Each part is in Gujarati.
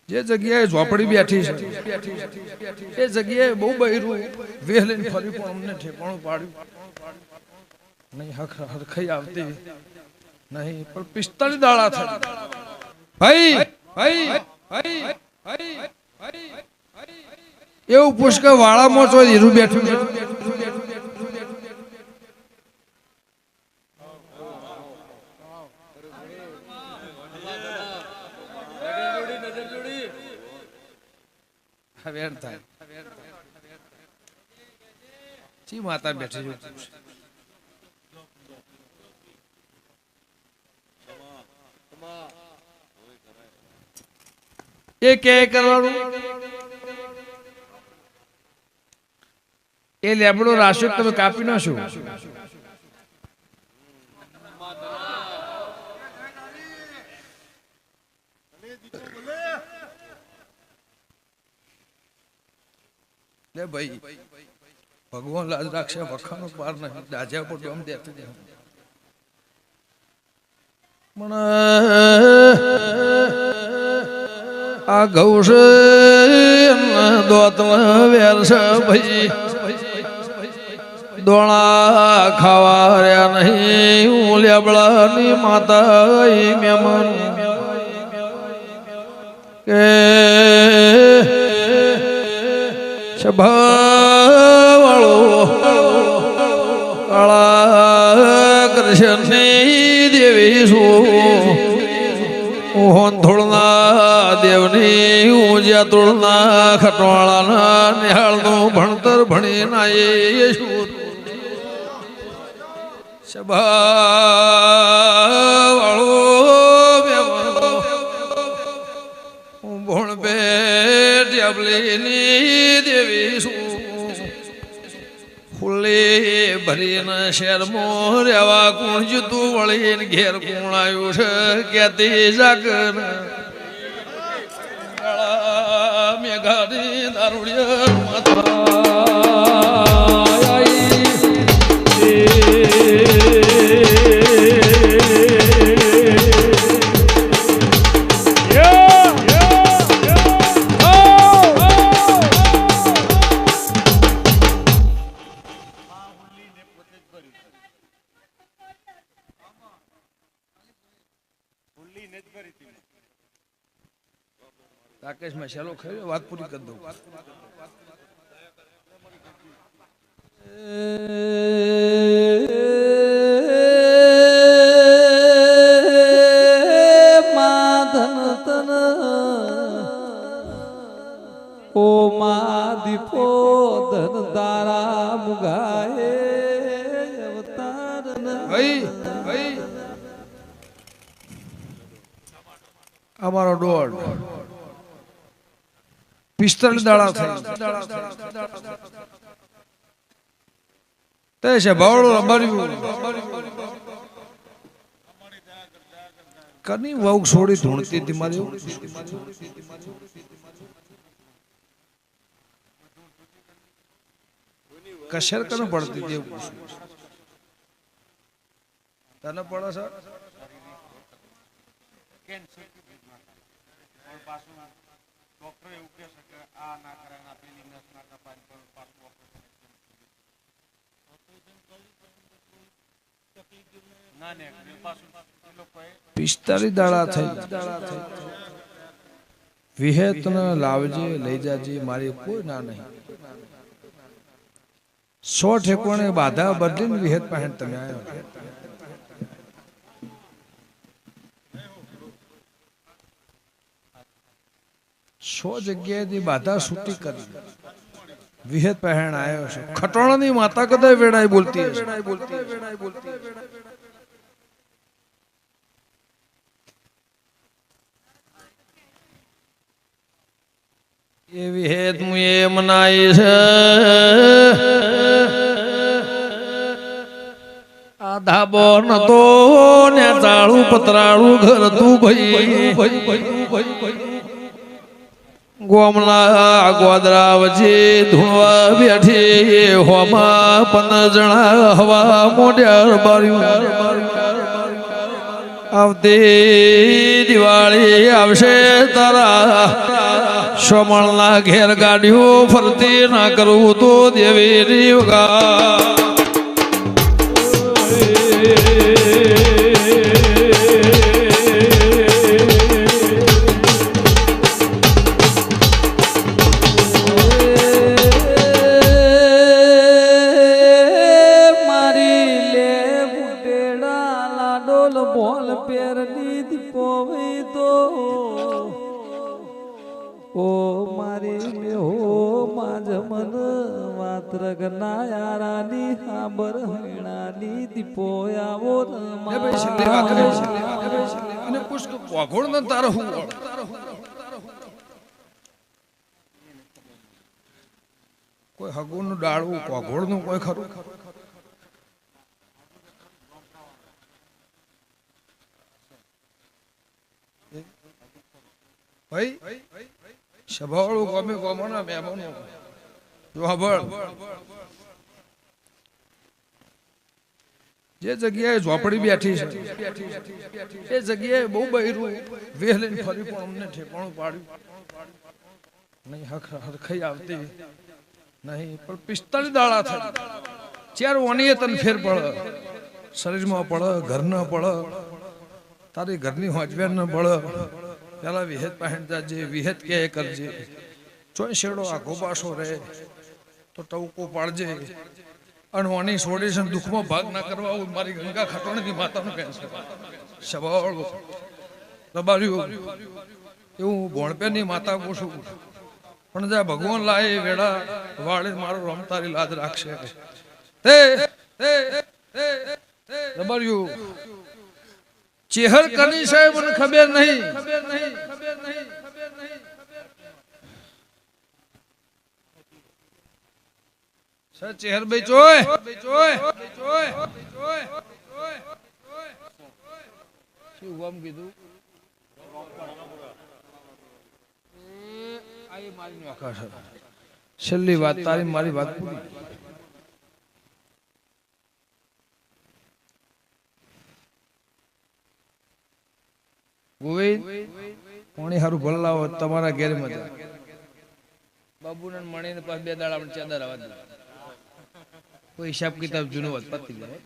જે જગ્યાએ ઝોપડી બેઠી છે એ જગ્યાએ બહુ બૈરું વેલીન ફરી પણ અમને ઠેકાણું પાડ્યું નહીં, હરખાઈ આવતી નહીં, પણ 45 દાડા થાય ભાઈ એવું પૂછ કે વાળામાં છો હીરું બેઠું થાય ચી માતા બેઠી એ કે કરવાનું એ લેબડો રાશિ તમે કાપી નાખો લે ભાઈ ભગવાન લાજ રાખશે વખાનો પાર નહીં દાજા પર ડોમ દેતું પણ આ ગૌશ દોત વેરસ ભાઈ દોણા ખાવા રહ્યા નહીં હું લેબડાની માતા મહેમાન કે સભાવાળો કાળા કૃષ્ણની દેવી છું હોંધોળના દેવની ઊંઝા તોળના ખટવાળાના નિહાળનું ભણતર ભણી નાયે છું સભાવાળો હું ભણ બેટ અબલીની દેવી છું ફૂલે ભરીને શહેરમાં રેવા કોણ જતું વળીને ઘેર કોણ આવ્યું છે ક્યાંથી જાગર મેઘાની દારૂડિયા રાકેશ મેં શેલો ખાઈ વાત પૂરી કરી દઉં માધન તન ઓ મા દીપો ધન તારા મુગાએ અવતાર ભાઈ અમારો દોડ 45 દાડા થઈ તે છે બાવળો રબાર્યું કની વહુ છોડી ધૂણતી હતી મારી કશર કને પડતી હતી એવું તને પડે છે ડોક્ટર એવું કહે છે કે આ ના કરે ના પેલી નસ ના કપાય પણ પાછું ના ને પાછું લોકોએ 45 દાડા થઈ વિહેત ન લાવજે લઈ જાજે મારી કોઈ ના નહીં 100 ઠેકોણે બાધા બદલીને વિહેત પહેણ તમે આવ્યો 100 જગ્યાએથી બાધા છૂટી કરી વિહેત પહેણ આવ્યો છે ખટોણાની માતા કદાય વેડાઈ બોલતી હશે એ વિહેત હું એ મનાય છે આ ધાબો નતો ને ચાળું પતરાળું ઘર તું ભાઈ ગોમલા ગોદરા વચ્ચે ધૂણવા બેઠી હોમાં 15 જણા હવા મોઢ્યા બાર્યું આવતી દિવાળી આવશે તારા સોમણના ઘેર ગાડીઓ ફરતી ના કરવું તો દેવી વગા બોલ પેરની દીપો તો ઓ મારી લે હો માજ મન વાત રગના યારાની હાબર હણાની દીપો આવો અને પુષ્ક વાઘોળ ન તારો હું કોઈ હગુનું ડાળવું વાઘોળ નું કોઈ ખરું ભાઈ સભાવાળું ગમે ગમોના મહેમાનો જે જગ્યાએ ઝોપડી બેઠી છે એ જગ્યાએ બહુ બૈરું વેલીને ફરી પણ અમને ઠેકાણું પાડ્યું નહીં હરખાઈ આવતી નહીં પણ 45 દાડા થાય ચાર ઓનીએ તને ફેર પડે શરીરમાં પડે ઘરના પડે તારી ઘરની હોજવેર ન પડે પેલા વિહેત પહેણ જાજે વિહેત કે કરજે ચોય શેડો આખો પાછો રહે તો ટવકો પાડજે અણવાની સોડેશન દુઃખમાં ભાગ ના કરવા મારી ગંગા ખટોણની માતાનું કહે છે સવાળ દબાર્યું એવું ભોણપેની માતા પૂછું પણ જ્યાં ભગવાન લાય વેડા વાળે મારો રમ તારી લાજ રાખશે તે દબાર્યું ચેહર કની છે મને ખબર નહીં સર ચેહર ભાઈ ચોય શું ગમ કીધું છેલ્લી વાત તારી મારી વાત પૂરી ગોવિંદ પાણી હારું ભરલાવો તમારા ઘેર મજા બાબુને મણીને પાસ 2 દાડા પણ ચાદર આવવા દે કોઈ હિસાબ કિતાબ જૂનો વાત પતી જાય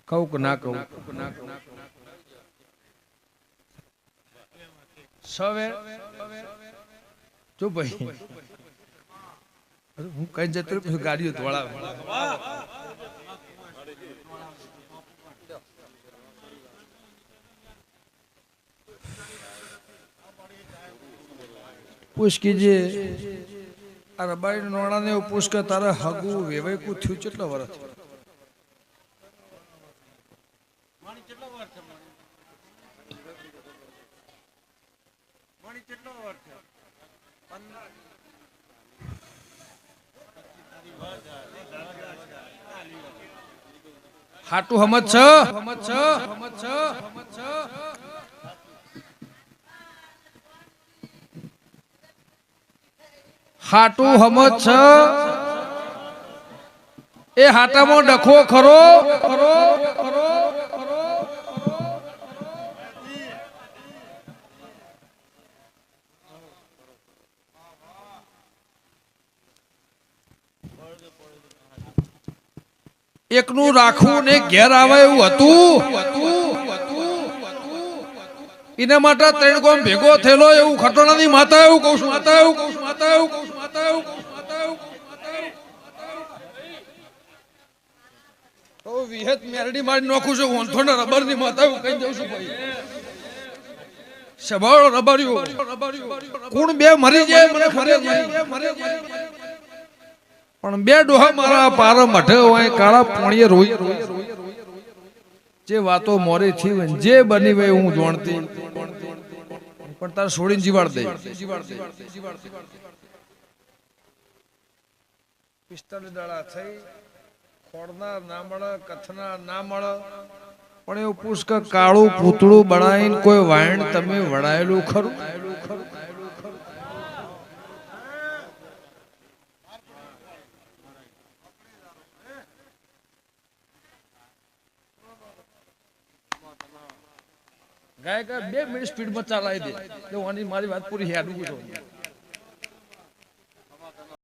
કહું કે ના કહું સવે જો ભાઈ હું કઈ જતો પછી ગાડીઓ ધોળા પૂછ કીજે આ રબારી નોણા ને પૂછ કે તારા હગુ વેવાય કુ થયું કેટલા વર્ષ હાટુ હમત છ હાટુ હમત છ એ હાટામાં ડખો ખરો એકનું રાખવું ને ઘેર આવે એવું હતું એના માટે 3 ગામ ભેગો થયેલો એવું ખટોણાની માતા એવું કહું છું વિહેત મેરડી મારી નાખું છું ઓંથોના રબરની માતા એવું કહી દઉં છું ભાઈ સભાળો રબર્યું કોણ બે મરી જાય મને ખબર નહીં પણ 2 ડોહા મારા પારા મઠે હોય કાળા પોણીએ રોઈ જે વાતો મોરે થી જે બની હોય હું જાણતી પણ તાર છોડીને જીવાડ દે 45 દાડા થઈ ખોડના ના મળે કથના ના મળે પણ એવું પૂછ કે કાળું પૂતળું બનાવીને કોઈ વાયણ તમે વડાયેલું ખરું ગાયક 2 મિનિટ સ્પીડમાં ચલાવી દે તો આની મારી વાત પૂરી હેડું છું